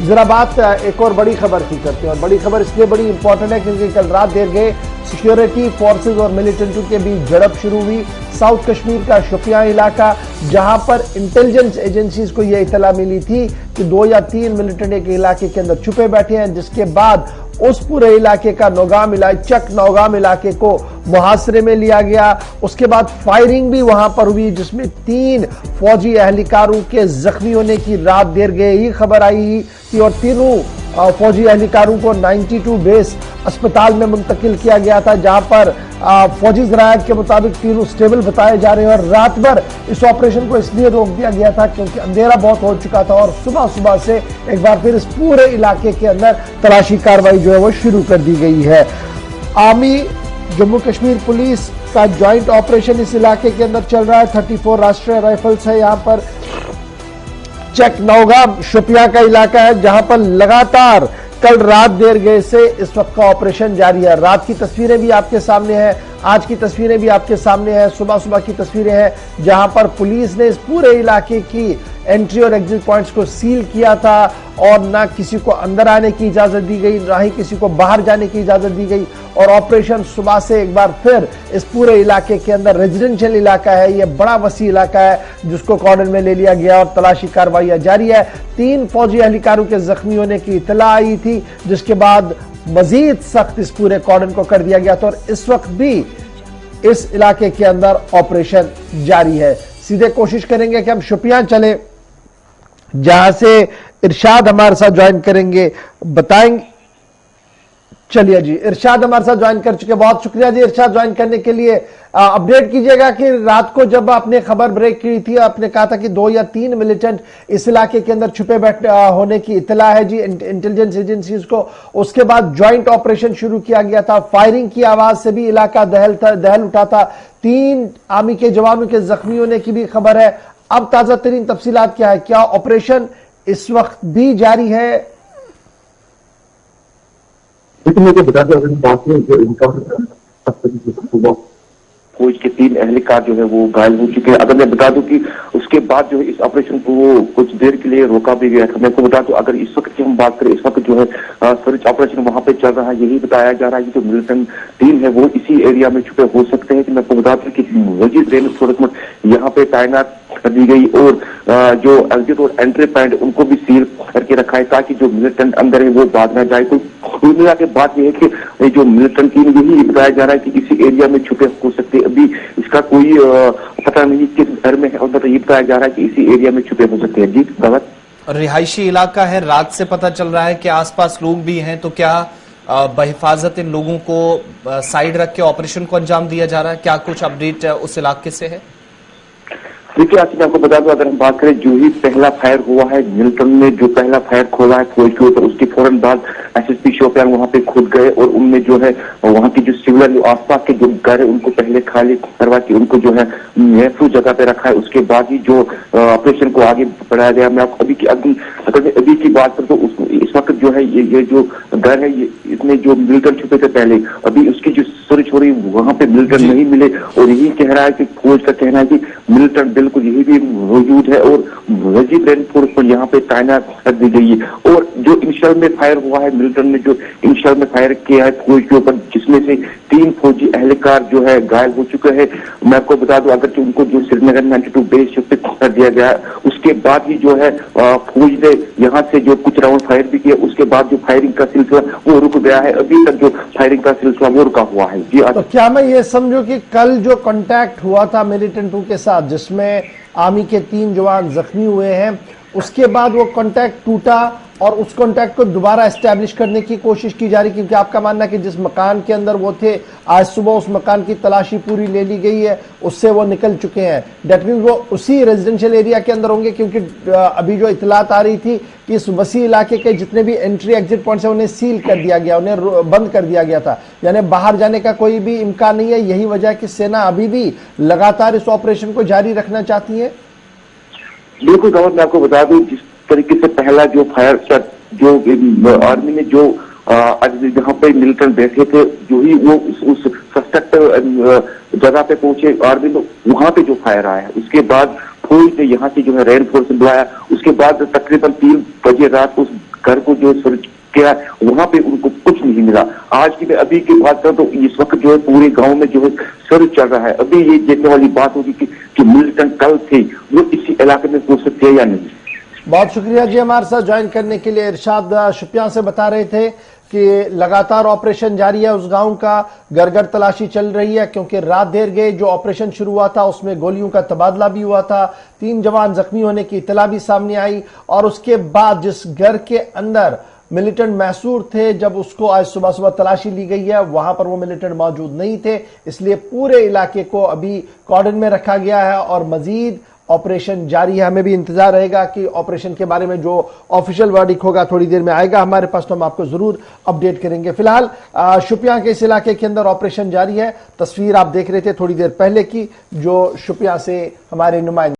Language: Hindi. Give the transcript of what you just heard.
जरा बात एक और बड़ी खबर की करते हैं, और बड़ी खबर इसलिए बड़ी इंपॉर्टेंट है क्योंकि कल रात देर गए सिक्योरिटी फोर्सेस और मिलिटेंट्री के बीच झड़प शुरू हुई। साउथ कश्मीर का शोपियां इलाका, जहां पर इंटेलिजेंस एजेंसीज को यह इतला मिली थी कि 2 या 3 मिलिटेंट एक इलाके के अंदर छुपे बैठे हैं, जिसके बाद उस पूरे इलाके का चक नौगाम इलाके को मुहासरे में लिया गया। उसके बाद फायरिंग भी वहां पर हुई, जिसमें 3 फौजी एहलकारों के जख्मी होने की रात देर गए ही खबर आई थी, और तीनों फौजी एहलकारों को 92 बेस अस्पताल में मुंतकिल किया गया था, जहां पर फौजी ज़रायत के मुताबिक तीनों स्टेबल बताए जा रहे हैं। और रात भर इस ऑपरेशन को इसलिए रोक दिया गया था क्योंकि अंधेरा बहुत हो चुका था, और सुबह सुबह से एक बार फिर इस पूरे इलाके के अंदर तलाशी कार्रवाई जो है वो शुरू कर दी गई है। आर्मी, जम्मू कश्मीर पुलिस का ज्वाइंट ऑपरेशन इस इलाके के अंदर चल रहा है। 34 राष्ट्रीय राइफल्स है यहाँ पर। चक नौगाम शोपियां का इलाका है, जहां पर लगातार कल रात देर गए से इस वक्त का ऑपरेशन जारी है। रात की तस्वीरें भी आपके सामने हैं, आज की तस्वीरें भी आपके सामने हैं, सुबह सुबह की तस्वीरें हैं, जहां पर पुलिस ने इस पूरे इलाके की एंट्री और एग्जिट पॉइंट्स को सील किया था, और ना किसी को अंदर आने की इजाजत दी गई, ना ही किसी को बाहर जाने की इजाजत दी गई। और ऑपरेशन सुबह से एक बार फिर इस पूरे इलाके के अंदर, रेजिडेंशियल इलाका है, यह बड़ा वसी इलाका है, जिसको कॉर्डन में ले लिया गया और तलाशी कार्रवाई जारी है। 3 फौजी एहलकारों के जख्मी होने की इतला आई थी, जिसके बाद मजीद सख्त इस पूरे कॉर्डन को कर दिया गया था, और इस वक्त भी इस इलाके के अंदर ऑपरेशन जारी है। सीधे कोशिश करेंगे कि हम शोपियां चले, जहां से इरशाद हमारे साथ ज्वाइन करेंगे, बताएंगे। चलिए जी, इरशाद हमारे साथ ज्वाइन कर चुके, बहुत शुक्रिया जी इरशाद ज्वाइन करने के लिए। अपडेट कीजिएगा कि रात को जब आपने खबर ब्रेक की थी, आपने कहा था कि 2 या 3 मिलिटेंट इस इलाके के अंदर छुपे होने की इतला है जी इंटेलिजेंस एजेंसीज को। उसके बाद ज्वाइंट ऑपरेशन शुरू किया गया था, फायरिंग की आवाज से भी इलाका दहल उठा था, 3 आर्मी के जवानों के जख्मी होने की भी खबर है। अब ताजा तरीन तफसीलात क्या है, क्या ऑपरेशन इस वक्त भी जारी है? मुझे बता दें, फौज के 3 एहलकार जो है वो घायल हो चुके हैं। अगर मैं बता दूं कि उसके बाद जो है इस ऑपरेशन को वो कुछ देर के लिए रोका भी गया था। मैं आपको बता दूं, अगर इस वक्त की हम बात करें, इस वक्त जो है सर्च ऑपरेशन वहां पे चल रहा है। यही बताया जा रहा है कि जो मिलिटेंट टीम है वो इसी एरिया में छुपे हो सकते हैं। कि मैं आपको बता दूं कि वजीर रेन सूरत यहाँ पे तैनात कर दी गई, और जो एग्जिट और एंट्री पॉइंट उनको भी सील करके रखा है, ताकि जो मिलिटेंट अंदर है वो भाग ना जाए। कुल मिला के बात यह है कि जो मिलिटेंट टीम यही बताया जा रहा है कि इसी एरिया में छुपे हो सकते हैं। अभी इसका कोई पता नहीं किस घर में है, और ये बताया जा रहा है कि इसी एरिया में छुपे हो सकते हैं। जी भगत, रिहायशी इलाका है, रात से पता चल रहा है कि आसपास लोग भी हैं, तो क्या बहिफाजत इन लोगों को साइड रख के ऑपरेशन को अंजाम दिया जा रहा है? क्या कुछ अपडेट उस इलाके से है? देखिए आसिफ, मैं आपको बता दूं, अगर हम बात करें, जो ही पहला फायर हुआ है, मिलिटेंट ने जो पहला फायर खोला है फौज के ऊपर, उसके फौरन बाद एसएसपी शोपियां वहां पे खुद गए, और उनमें जो है वहां की जो सिविलियन आसपास के जो घर है उनको पहले खाली करवा के उनको जो है महफूज जगह पे रखा है। उसके बाद ही जो ऑपरेशन को आगे बढ़ाया गया। मैं आपको अभी की बात करूं तो इस वक्त जो है ये जो घर है, इसमें जो मिलिटेंट छुपे थे पहले, अभी उसकी जो सर्च हो रही वहां पे मिलिटेंट नहीं मिले, और यही कह रहा है कि फौज का कहना है कि मिलिटेंट बिल्कुल यही भी मौजूद है, और वजीर रेन फोर्स को यहाँ पे तैनात कर दी गई है। और जो इनिशियल में फायर हुआ है, मिलिटेंट ने जो इनिशियल में फायर किया है फौज के ऊपर, जिसमें से 3 फौजी एहलकार जो है घायल हो चुके हैं। मैं आपको बता दूं, अगर उनको जो श्रीनगर 92 बेस शिफ्ट कर दिया गया है, उसके बाद ही जो है फौज ने यहाँ से जो कुछ राउंड फायर भी किया, उसके बाद जो फायरिंग का सिलसिला वो रुक गया है। अभी तक जो फायरिंग का सिलसिला वो रुका हुआ है। जी, तो क्या मैं ये समझूं कि कल जो कांटेक्ट हुआ था मिलिटेंटों के साथ, जिसमें आर्मी के 3 जवान जख्मी हुए हैं, उसके बाद वो कांटेक्ट टूटा, और उस कांटेक्ट को दोबारा एस्टैब्लिश करने की कोशिश की जा रही, क्योंकि आपका मानना है कि जिस मकान के अंदर वो थे, आज सुबह उस मकान की तलाशी पूरी ले ली गई है, उससे वो निकल चुके हैं। डेट मीन्स वो उसी रेजिडेंशियल एरिया के अंदर होंगे, क्योंकि अभी जो इतलात आ रही थी कि इस वसी इलाके के जितने भी एंट्री एग्जिट पॉइंट्स है उन्हें सील कर दिया गया, उन्हें बंद कर दिया गया था, यानी बाहर जाने का कोई भी इम्कान नहीं है। यही वजह है कि सेना अभी भी लगातार इस ऑपरेशन को जारी रखना चाहती है। बिल्कुल गौर, मैं आपको बता दूं, जिस तरीके से पहला जो फायर जो आर्मी ने जो जहाँ पे मिलिटेंट बैठे थे, जो ही वो उस सस्पेक्ट जगह पे पहुंचे आर्मी, तो वहां पे जो फायर आया है, उसके बाद फौज ने यहाँ से जो है रेनफोर्स बुलाया। उसके बाद तकरीबन 3 बजे रात उस घर को जो सर्च किया, वहां पे उनको कुछ नहीं मिला। आज की मैं अभी की बात करूं तो इस वक्त जो है पूरे गांव में जो है सर्च चल रहा है। अभी ये देखने वाली बात होगी कि मिलिटेंट कल थे वो इसी इलाके में पहुंच सकते हैं या नहीं। बहुत शुक्रिया जी हमारे साथ ज्वाइन करने के लिए। इरशाद शुपियां से बता रहे थे कि लगातार ऑपरेशन जारी है, उस गांव का घर घर तलाशी चल रही है, क्योंकि रात देर गए जो ऑपरेशन शुरू हुआ था उसमें गोलियों का तबादला भी हुआ था, 3 जवान जख्मी होने की इतला भी सामने आई। और उसके बाद जिस घर के अंदर मिलिटेंट महसूर थे, जब उसको आज सुबह सुबह तलाशी ली गई है, वहां पर वो मिलिटेंट मौजूद नहीं थे, इसलिए पूरे इलाके को अभी कॉर्डन में रखा गया है और मजीद ऑपरेशन जारी है। हमें भी इंतजार रहेगा कि ऑपरेशन के बारे में जो ऑफिशियल वर्डिक होगा थोड़ी देर में आएगा हमारे पास, तो हम आपको जरूर अपडेट करेंगे। फिलहाल शुपियां के इस इलाके के अंदर ऑपरेशन जारी है। तस्वीर आप देख रहे थे थोड़ी देर पहले की, जो शुपियां से हमारे नुमाइंदे